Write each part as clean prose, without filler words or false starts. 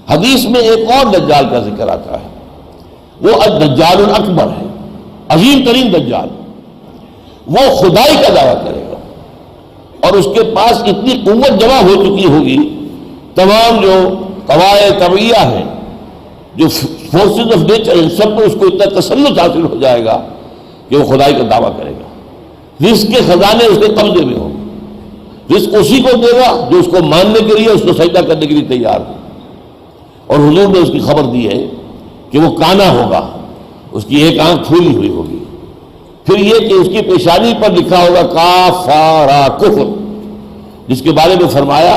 حدیث میں ایک اور دجال کا ذکر آتا ہے، وہ الدجال الاکبر ہے، عظیم ترین دجال۔ وہ خدائی کا دعویٰ کرے گا اور اس کے پاس اتنی قوت جمع ہو چکی ہوگی، تمام جو قواعد طبعیہ ہیں، جو فورسز آف نیچر، ان سب پر اس کو اتنا تسلط حاصل ہو جائے گا کہ وہ خدائی کا دعویٰ کرے گا۔ رزق کے خزانے اس کے قبضے میں ہوں گے، رزق اسی کو دے گا جو اس کو ماننے کے لیے، اس کو سجدہ کرنے کے لیے تیار ہو۔ اور حضور نے اس کی خبر دی ہے کہ وہ کانا ہوگا، اس کی ایک آنکھ پھولی ہوئی ہوگی، پھر یہ کہ اس کی پیشانی پر لکھا ہوگا کافارا کفر، جس کے بارے میں فرمایا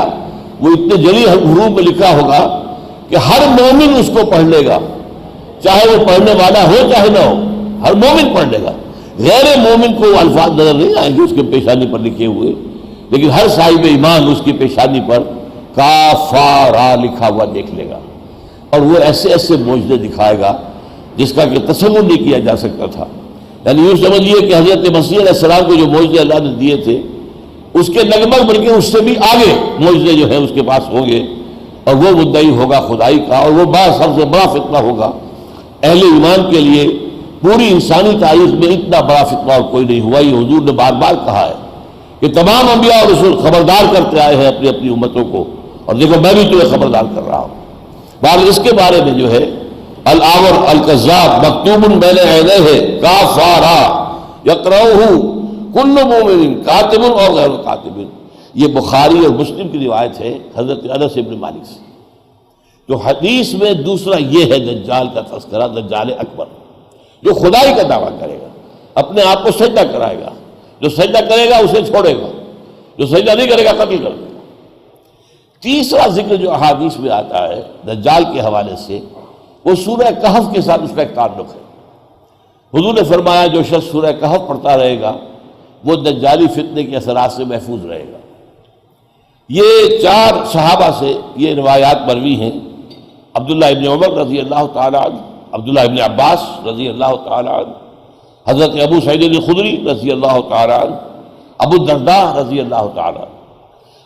وہ اتنے جلی حروف میں لکھا ہوگا کہ ہر مومن اس کو پڑھ لے گا، چاہے وہ پڑھنے والا ہو چاہے نہ ہو، ہر مومن پڑھ لے گا۔ غیر مومن کو وہ الفاظ نظر نہیں آئیں گے اس کے پیشانی پر لکھے ہوئے، لیکن ہر صاحب ایمان اس کی پیشانی پر کافارا لکھا ہوا دیکھ لے گا، اور وہ ایسے ایسے معجزے دکھائے گا جس کا کہ تصور نہیں کیا جا سکتا تھا۔ یعنی یوں سمجھیے کہ حضرت مسیح علیہ السلام کو جو معجزے اللہ نے دیے تھے اس کے لگ بلکہ اس سے بھی آگے معجزے جو ہیں اس کے پاس ہوں گے، اور وہ مدعی ہوگا خدائی کا، اور وہ سب سے بڑا فتنہ ہوگا اہل ایمان کے لیے۔ پوری انسانی تاریخ میں اتنا بڑا فتنہ اور کوئی نہیں ہوا۔ یہ حضور نے بار بار کہا ہے کہ تمام انبیاء اور رسول خبردار کرتے آئے ہیں اپنی اپنی امتوں کو، اور دیکھو میں بھی تمہیں خبردار کر رہا ہوں۔ بہرحال اس کے بارے میں جو ہے الآور الکذاب مکتوب بین عینیہ کافارا یقرؤہ کل مومن کاتب اور غیر کاتب، یہ بخاری اور مسلم کی روایت ہے حضرت انس بن مالک سے۔ جو حدیث میں دوسرا یہ ہے دجال کا تذکرہ، دجال اکبر، جو خدائی کا دعویٰ کرے گا، اپنے آپ کو سجدہ کرائے گا، جو سجدہ کرے گا اسے چھوڑے گا، جو سجدہ نہیں کرے گا قتل کر دے گا۔ تیسرا ذکر جو احادیث میں آتا ہے دجال کے حوالے سے، وہ سورہ کہف کے ساتھ اس کا ایک تعلق ہے۔ حضور نے فرمایا جو شخص سورہ کہف پڑھتا رہے گا وہ دجالی فتنے کے اثرات سے محفوظ رہے گا۔ یہ 4 صحابہ سے یہ روایات مروی ہیں، عبداللہ ابن عمر رضی اللہ تعالیٰ عنہ، عبداللہ ابن عباس رضی اللہ تعالیٰ عنہ، حضرت ابو سعید الخدری رضی اللہ تعالیٰ عنہ، ابو الدرداء رضی اللہ تعالیٰ عنہ،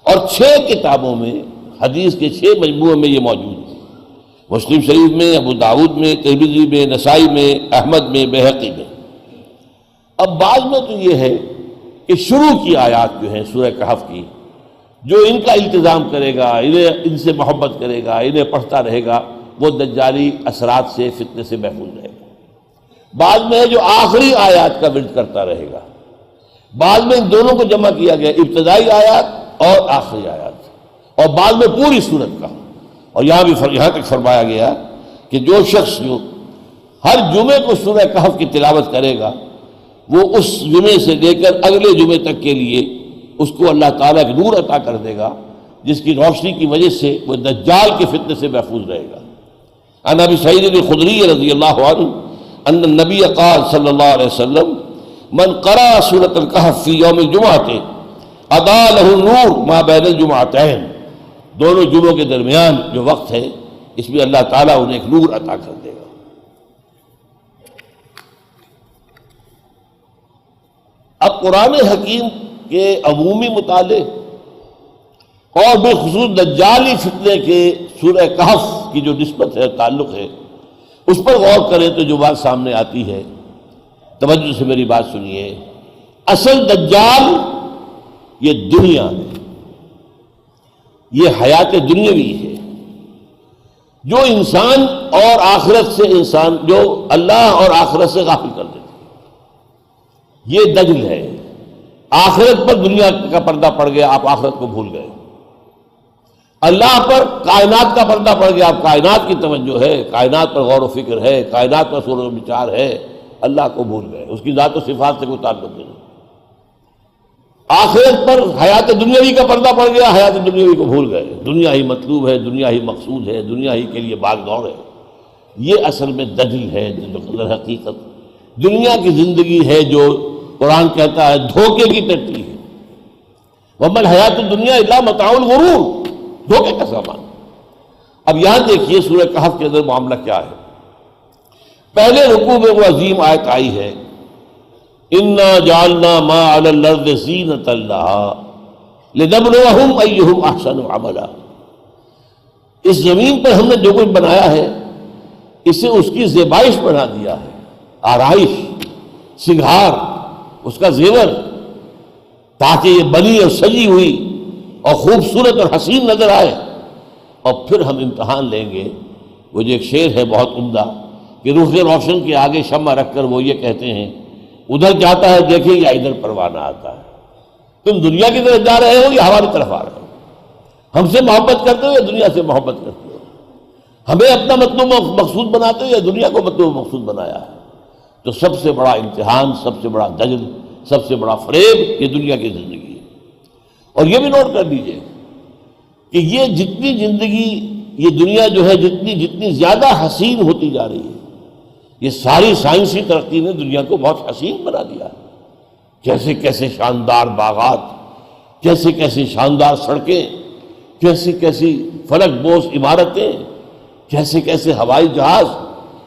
اور 6 کتابوں میں، حدیث کے 6 مجموعے میں یہ موجود ہے، مسلم شریف میں، ابو داؤد میں، ترمذی میں، نسائی میں، احمد میں، بہقی میں۔ اب بعض میں تو یہ ہے کہ شروع کی آیات جو ہیں سورہ کہف کی، جو ان کا التزام کرے گا، ان سے محبت کرے گا، انہیں پڑھتا رہے گا، وہ دجالی اثرات سے، فتنے سے محفوظ رہے گا۔ بعض میں ہے جو آخری آیات کا ورد کرتا رہے گا، بعض میں ان دونوں کو جمع کیا گیا، ابتدائی آیات اور آخری آیات، اور بعض میں پوری سورت کا۔ اور یہاں تک فرمایا گیا کہ جو شخص جو ہر جمعے کو سورہ کہف کی تلاوت کرے گا، وہ اس جمعے سے لے کر اگلے جمعے تک کے لیے اس کو اللہ تعالیٰ ایک نور عطا کر دے گا، جس کی روشنی کی وجہ سے وہ دجال کے فتنے سے محفوظ رہے گا۔ عن ابی سعید الخدری رضی اللہ عنہ ان النبی قال صلی اللہ علیہ وسلم من قرأ سورۃ الکہف فی یوم الجمعۃ اضاء له النور ما بین الجمعتین، دونوں جمعوں کے درمیان جو وقت ہے اس میں اللہ تعالیٰ انہیں ایک نور عطا کر دے گا۔ اب قرآن حکیم کے عمومی مطالعے اور بالخصوص دجالی فتنے کے سورہ کہف کی جو نسبت ہے، تعلق ہے، اس پر غور کریں تو جو بات سامنے آتی ہے، توجہ سے میری بات سنیے۔ اصل دجال یہ دنیا ہے، یہ حیات دنیاوی ہے، جو انسان اور آخرت سے انسان، جو اللہ اور آخرت سے غافل کر دیتا ہے، یہ دجل ہے۔ آخرت پر دنیا کا پردہ پڑ گیا، آپ آخرت کو بھول گئے۔ اللہ پر کائنات کا پردہ پڑ گیا، آپ کائنات کی توجہ ہے، کائنات پر غور و فکر ہے، کائنات پر سوچ و بچار ہے، اللہ کو بھول گئے، اس کی ذات و صفات سے کوئی تعلق نہیں۔ آخرت پر حیات دنیاوی کا پردہ پڑ گیا، حیات دنیاوی کو بھول گئے، دنیا ہی مطلوب ہے، دنیا ہی مقصود ہے، دنیا ہی کے لیے بھاگ دوڑ ہے۔ یہ اصل میں دجل ہے، در حقیقت دنیا کی زندگی ہے جو قرآن کہتا ہے دھوکے کی ٹٹی ہے۔ وَمَا الْحَيَاةُ الدُّنْيَا إِلَّا مَتَاعُ الْغُرُورِ، دھوکے کا سامان۔ اب یہاں دیکھیے سورہ کہف کے اندر معاملہ کیا ہے۔ پہلے رکوع میں وہ عظیم آیت آئی ہے اِنَّا جَعَلْنَا مَا عَلَى الْأَرْضِ زِينَةً لَهَا لِنَبْلُوَهُمْ أَيُّهُمْ أَحْسَنُ عَمَلًا۔ اس زمین پر ہم نے جو کچھ بنایا ہے اسے اس کی زیبائش بنا دیا ہے، آرائش، سنگھار، اس کا زیور، تاکہ یہ بنی اور سجی ہوئی اور خوبصورت اور حسین نظر آئے۔ اور پھر ہم امتحان لیں گے۔ وہ جو ایک شعر ہے بہت عمدہ کہ رخ روشن کے آگے شمع رکھ کر وہ یہ کہتے ہیں ادھر جاتا ہے دیکھیں یا ادھر پروانہ آتا ہے، تم دنیا کی طرف جا رہے ہو یا ہماری طرف آ رہے ہو، ہم سے محبت کرتے ہو یا دنیا سے محبت کرتے ہو، ہمیں اپنا مطلوب مقصود بناتے ہو یا دنیا کو مطلوب مقصود بنایا ہے۔ تو سب سے بڑا امتحان، سب سے بڑا دجل، سب سے بڑا فریب یہ دنیا کی زندگی ہے۔ اور یہ بھی نوٹ کر لیجئے کہ یہ جتنی زندگی، یہ دنیا جو ہے جتنی زیادہ حسین ہوتی جا رہی ہے، یہ ساری سائنسی ترقی نے دنیا کو بہت حسین بنا دیا ہے۔ کیسے کیسے شاندار باغات، کیسے کیسے شاندار سڑکیں، کیسی کیسی فلک بوس عمارتیں، کیسے کیسے ہوائی جہاز،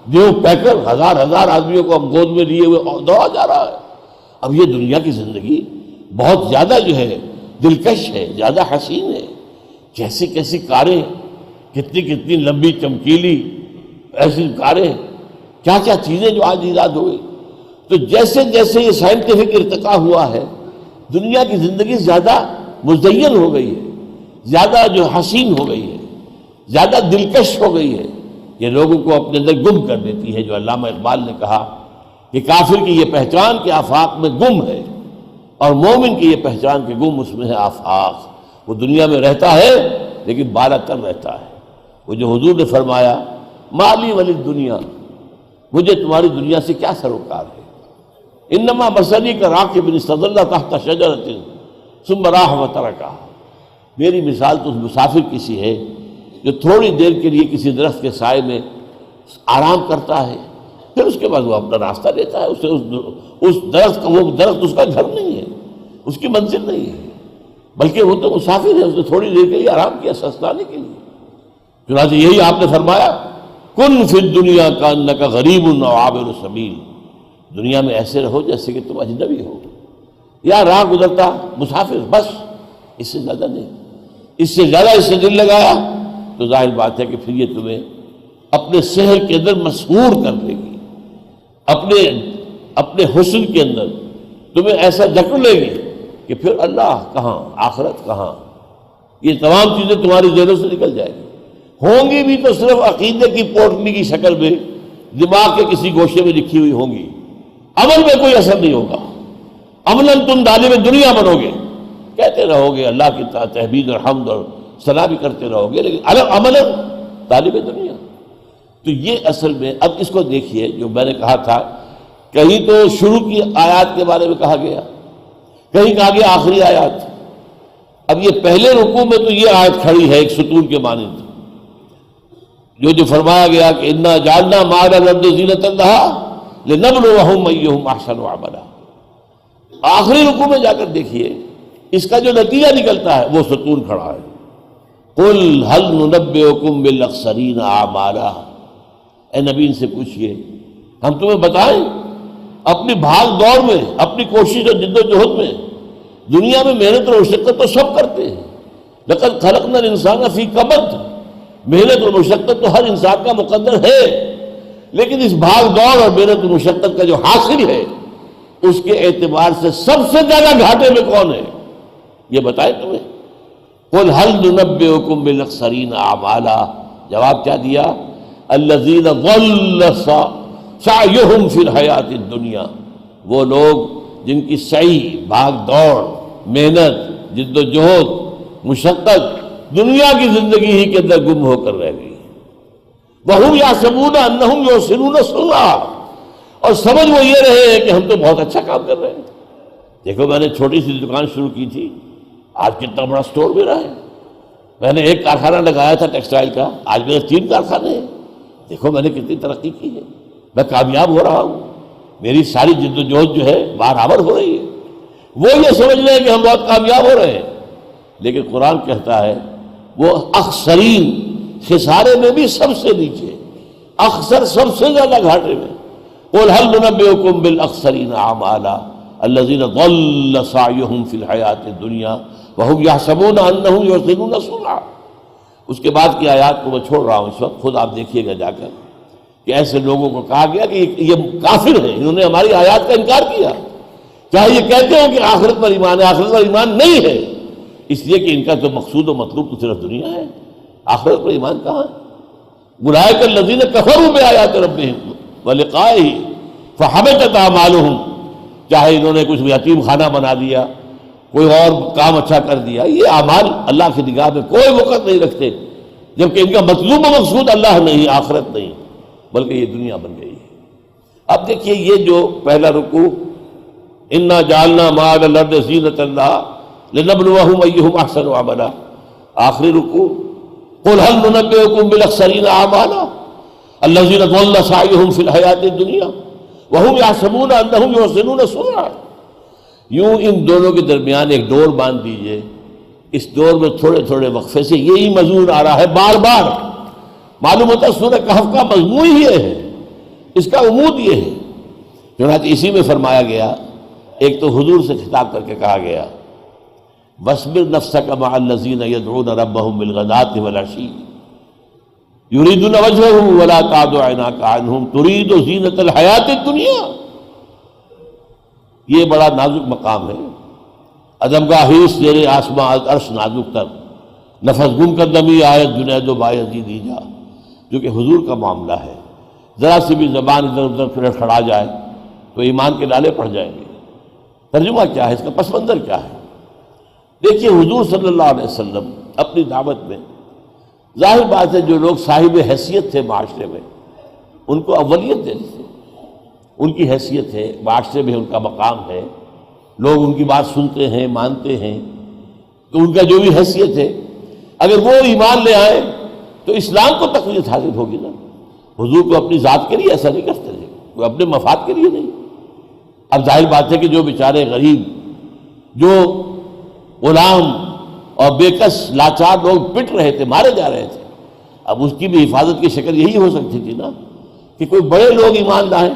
نیو پیکر، ہزار ہزار آدمیوں کو ہم گود میں لیے ہوئے دوڑا جا رہا ہے۔ اب یہ دنیا کی زندگی بہت زیادہ جو ہے دلکش ہے، زیادہ حسین ہے۔ کیسی کیسی کاریں، کتنی کتنی لمبی چمکیلی ایسی کاریں، کیا کیا چیزیں جو آج ایجاد ہوئی۔ تو جیسے جیسے یہ سائنٹیفک ارتقا ہوا ہے، دنیا کی زندگی زیادہ مزین ہو گئی ہے، زیادہ جو حسین ہو گئی ہے، زیادہ دلکش ہو گئی ہے۔ یہ لوگوں کو اپنے اندر گم کر دیتی ہے، جو علامہ اقبال نے کہا کہ کافر کی یہ پہچان کہ آفاق میں گم ہے، اور مومن کی یہ پہچان کہ گم اس میں ہے آفاق۔ وہ دنیا میں رہتا ہے لیکن بالا تر رہتا ہے۔ وہ جو حضور نے فرمایا مالی ولی دنیا، مجھے تمہاری دنیا سے کیا سروکار ہے، انما مثلی کا راکب استظل تحت شجرۃ ثم راح وترکہ، میری مثال تو اس مسافر کی سی ہے جو تھوڑی دیر کے لیے کسی درخت کے سائے میں آرام کرتا ہے، پھر اس کے بعد وہ اپنا راستہ لیتا ہے۔ اس درخت کا، وہ درخت اس کا گھر نہیں ہے، اس کی منزل نہیں ہے، بلکہ وہ تو مسافر ہے، اس نے تھوڑی دیر کے لیے آرام کیا سستانے کے لیے۔ چنانچہ یہی آپ نے فرمایا کن فی الدنیا کانک غریب و عابر سبیل، دنیا میں ایسے رہو جیسے کہ تم اجنبی ہو یا راہ گزرتا مسافر، بس اس سے زیادہ نہیں۔ اس سے زیادہ اس سے دل لگایا تو ظاہر بات ہے کہ پھر یہ تمہیں اپنے سحر کے اندر مسحور کر دے گی، اپنے حسن کے اندر تمہیں ایسا جکڑ لے گی کہ پھر اللہ کہاں، آخرت کہاں، یہ تمام چیزیں تمہاری ذہنوں سے نکل جائیں گی۔ ہوں گی بھی تو صرف عقیدے کی پوٹلی کی شکل میں، دماغ کے کسی گوشے میں لکھی ہوئی ہوں گی، عمل میں کوئی اثر نہیں ہوگا۔ عملاً تم طالب دنیا بنو گے، کہتے رہو گے اللہ کی تحمید اور حمد اور ثنا بھی کرتے رہو گے، لیکن عملاً طالب دنیا۔ تو یہ اصل میں اب اس کو دیکھیے، جو میں نے کہا تھا کہیں تو شروع کی آیات کے بارے میں کہا گیا، کہیں کہا گیا آخری آیات۔ اب یہ پہلے رکوع میں تو یہ آیت کھڑی ہے ایک ستون کے مانند، جو فرمایا گیا کہ انا جعلنا ما علی الارض زینۃ لها لنبلوہم ایہم احسن عملا۔ آخری رکوع میں جا کر دیکھیے اس کا جو نتیجہ نکلتا ہے وہ ستون کھڑا ہے، قل هل ننبئکم بالاخسرین اعمالا، اے نبی ان سے پوچھئے ہم تمہیں بتائیں اپنی بھاگ دوڑ میں، اپنی کوشش اور جد و جہد میں، دنیا میں محنت اور مشقت تو سب کرتے ہیں، لقد خلقنا الانسان فی کبد، محنت اور مشقت تو ہر انسان کا مقدر ہے، لیکن اس بھاگ دوڑ اور محنت اور مشقت کا جو حاصل ہے اس کے اعتبار سے سب سے زیادہ گھاٹے میں کون ہے یہ بتائیں تمہیں۔ قل هل ننبئکم بالاخسرین اعمالا، جواب کیا دیا؟ الذین ضل سعیہم فی الحیات الدنیا، وہ لوگ جن کی سعی، بھاگ دوڑ، محنت، جد و جہد، مشقت دنیا کی زندگی ہی کے اندر گم ہو کر رہ گئی۔ وَهُمْ يَحْسَبُونَ أَنَّهُمْ يُحْسِنُونَ صُنْعًا، اور سمجھ وہ یہ رہے ہیں کہ ہم تو بہت اچھا کام کر رہے ہیں۔ دیکھو میں نے چھوٹی سی دکان شروع کی تھی، آج کتنا بڑا سٹور میرا ہے۔ میں نے ایک کارخانہ لگایا تھا ٹیکسٹائل کا، آج میرے 3 کارخانے ہیں۔ دیکھو میں نے کتنی ترقی کی ہے، میں کامیاب ہو رہا ہوں، میری ساری جد و جہد جو ہے برابر ہو رہی ہے۔ وہ یہ سمجھ رہے ہیں کہ ہم بہت کامیاب ہو رہے ہیں، لیکن قرآن کہتا ہے وہ اخسرین، خسارے میں بھی سب سے نیچے، اخسر سب سے زیادہ گھاٹے میں۔ قل هل ننبئکم بالاخسرین اعمالا الذین ضل سعیہم فی الحیات الدنیا وهم یحسبون انہم یحسنون صنعا۔ اس کے بعد کی آیات کو میں چھوڑ رہا ہوں اس وقت، خود آپ دیکھیے گا جا کر کہ ایسے لوگوں کو کہا گیا کہ یہ کافر ہیں، انہوں نے ہماری آیات کا انکار کیا، چاہے یہ کہتے ہوں کہ آخرت پر ایمان ہے، آخرت پر ایمان نہیں ہے، اس لیے کہ ان کا تو مقصود و مطلوب تو صرف دنیا ہے، آخرت پر ایمان کہاں ہے؟ اولئک الذین کفروا بآیات ربہم ولقائہ فحبطت اعمالہم، چاہے انہوں نے کچھ یتیم خانہ بنا دیا، کوئی اور کام اچھا کر دیا، یہ اعمال اللہ کی نگاہ میں کوئی وقت نہیں رکھتے، جبکہ ان کا مطلوب و مقصود اللہ نہیں، آخرت نہیں، بلکہ یہ دنیا بن گئی ہے۔ اب دیکھیے یہ جو پہلا رکوع انا جعلنا ما علی الارض زینۃ لنبلوہم ایہم احسن عملا، آخری رکوع قل هل ننبئکم بالاخسرین اعمالا الذین ضل سعیہم فی الحیاۃ الدنیا وہم یحسبون انہم یحسنون صنعا۔ یوں ان دونوں کے درمیان ایک ڈور باندھ دیجئے، اس ڈور میں تھوڑے تھوڑے وقفے سے یہی مضمون آ رہا ہے بار بار، معلوم ہوتا ہے سورہ کہف کا مضمون ہی یہ ہے، اس کا عمود یہ ہے۔ چنانچہ اسی میں فرمایا گیا، ایک تو حضور سے خطاب کر کے کہا گیا وَاصْبِرْ نَفْسَكَ مَعَ الَّذِينَ يَدْعُونَ رَبَّهُمْ بِالْغَدَاةِ وَالْعَشِيِّ يُرِيدُونَ وَجْهَهُ وَلَا تَعْدُ عَيْنَاكَ عَنْهُمْ تُرِيدُ زِينَةَ الْحَيَاةِ الدُّنْيَا۔ یہ بڑا نازک مقام ہے، ادمگاہیس زیر آسماں عرش نازک تر، نفس گم کر دمی آیت جنید و بایزید ایجا، جو کہ حضور کا معاملہ ہے، ذرا سی بھی زبان ادھر ادھر کھڑا جائے تو ایمان کے لالے پڑ جائیں گے۔ ترجمہ کیا ہے اس کا، پس منظر کیا ہے؟ دیکھیے حضور صلی اللہ علیہ وسلم اپنی دعوت میں، ظاہر بات ہے جو لوگ صاحب حیثیت تھے معاشرے میں ان کو اولیت دینی تھی، ان کی حیثیت ہے، معاشرے میں ان کا مقام ہے، لوگ ان کی بات سنتے ہیں مانتے ہیں، تو ان کا جو بھی حیثیت ہے اگر وہ ایمان لے آئے تو اسلام کو تقویت حاصل ہوگی نا۔ حضور کو اپنی ذات کے لیے ایسا نہیں کرتے تھے، وہ اپنے مفاد کے لیے نہیں۔ اب ظاہر بات ہے کہ جو بیچارے غریب، جو غلام اور بے کس لاچار لوگ پٹ رہے تھے، مارے جا رہے تھے، اب اس کی بھی حفاظت کی شکل یہی ہو سکتی تھی نا کہ کوئی بڑے لوگ ایمان لائیں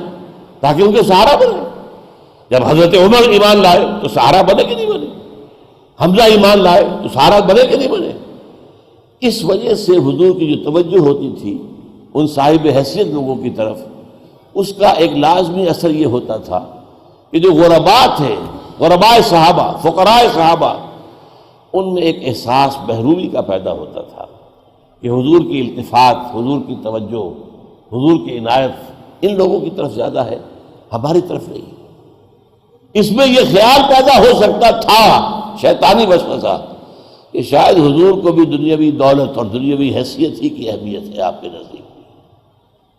تاکہ ان کے سہارا بنے۔ جب حضرت عمر ایمان لائے تو سہارا بنے کہ نہیں بنے، حمزہ ایمان لائے تو سہارا بنے کہ نہیں بنے۔ اس وجہ سے حضور کی جو توجہ ہوتی تھی ان صاحب حیثیت لوگوں کی طرف، اس کا ایک لازمی اثر یہ ہوتا تھا کہ جو غرباء تھے، غرباء صحابہ، فقراء صحابہ، ان میں ایک احساس محرومی کا پیدا ہوتا تھا کہ حضور کی التفات، حضور کی توجہ، حضور کی عنایت ان لوگوں کی طرف زیادہ ہے، ہماری طرف نہیں۔ اس میں یہ خیال پیدا ہو سکتا تھا، شیطانی وسوسہ، کہ شاید حضور کو بھی دنیاوی دولت اور دنیاوی حیثیت ہی کی اہمیت ہے آپ کے نزدیک۔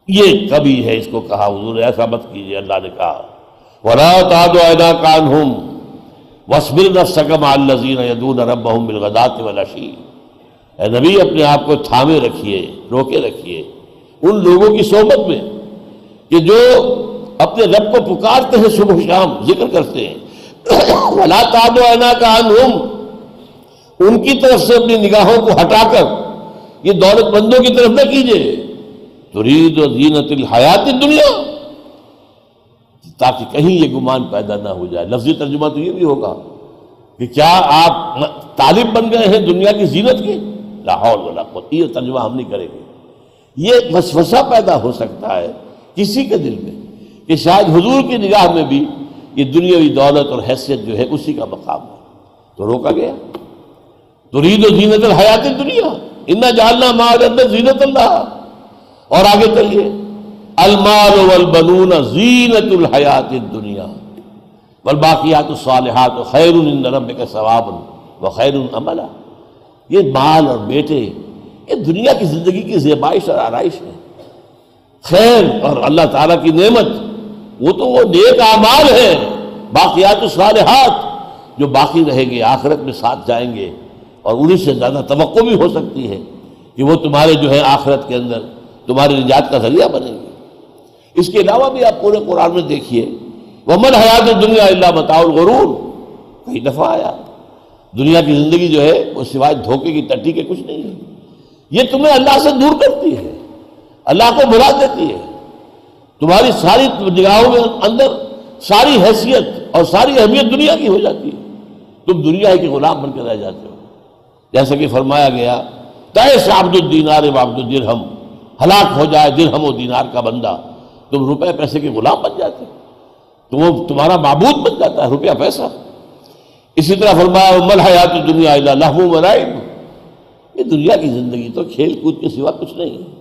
یہ کبھی ہے، اس کو کہا حضور نے ایسا مت کیجیے، اللہ نے کہا وَلَا تَعْدُ عَيْنَاكَ عَنْهُمْ وَاصْبِرْ نَفْسَكَ مَعَ الَّذِينَ يَدْعُونَ رَبَّهُمْ بِالْغَدَاةِ وَالْعَشِيِّ۔ اے نبی اپنے آپ کو تھامے رکھیے، روکے رکھیے ان لوگوں کی صحبت میں کہ جو اپنے رب کو پکارتے ہیں، صبح شام ذکر کرتے ہیں۔ وَلَا تَعْدُ عَيْنَاكَ عَنْهُمْ، ان کی طرف سے اپنی نگاہوں کو ہٹا کر یہ دولت مندوں کی طرف نہ کیجیے، ترید زینت الحیات الدنیا، تاکہ کہیں یہ گمان پیدا نہ ہو جائے۔ لفظی ترجمہ تو یہ بھی ہوگا کہ کیا آپ طالب بن گئے ہیں دنیا کی زینت کی؟ لا حول ولا قوت، یہ ترجمہ ہم نہیں کریں گے۔ یہ وسوسہ پیدا ہو سکتا ہے کسی کے دل میں کہ شاید حضور کی نگاہ میں بھی یہ دنیاوی دولت اور حیثیت جو ہے اسی کا مقام ہے، تو روکا گیا۔ ترید زینت الحیات الدنیا انا جعلنا ما علی الارض زینۃ اللہ، اور آگے چلیے المال والبنون زینت الحیات الدنیا والباقیات الصالحات خیر عند ربک ثوابا وخیر املا۔ یہ مال اور بیٹے یہ دنیا کی زندگی کی زیبائش اور آرائش ہے، خیر اور اللہ تعالیٰ کی نعمت وہ تو وہ نیک اعمال ہیں، باقیات الصالحات جو باقی رہیں گے، آخرت میں ساتھ جائیں گے، اور انہیں سے زیادہ توقع بھی ہو سکتی ہے کہ وہ تمہارے جو ہے آخرت کے اندر تمہاری نجات کا ذریعہ بنیں گے۔ اس کے علاوہ بھی آپ پورے قرآن میں دیکھیے وَمَا الْحَيَاةُ الدُّنْيَا إِلَّا مَتَاعُ الْغُرُورِ، کئی دفعہ آیا دنیا کی زندگی جو ہے وہ سوائے دھوکے کی ٹٹی کے کچھ نہیں ہے، یہ تمہیں اللہ سے دور کرتی ہے، اللہ کو بھلا دیتی ہے، تمہاری ساری نگاہوں میں اندر ساری حیثیت اور ساری اہمیت دنیا کی ہو جاتی ہے، تم دنیا کے غلام بن کے رہ جاتے ہو۔ جیسا کہ فرمایا گیا تیس عبد الدینار و عبد الدرہم، ہلاک ہو جائے درہم و دینار کا بندہ، تم روپے پیسے کے غلام بن جاتے، تو وہ تمہارا معبود بن جاتا ہے روپیہ پیسہ۔ اسی طرح فرمایا وَمَا الْحَيَاةُ الدُّنْيَا إِلَّا لَهْوٌ وَلَعِبٌ، یہ دنیا کی زندگی تو کھیل کود کے سوا کچھ نہیں ہے۔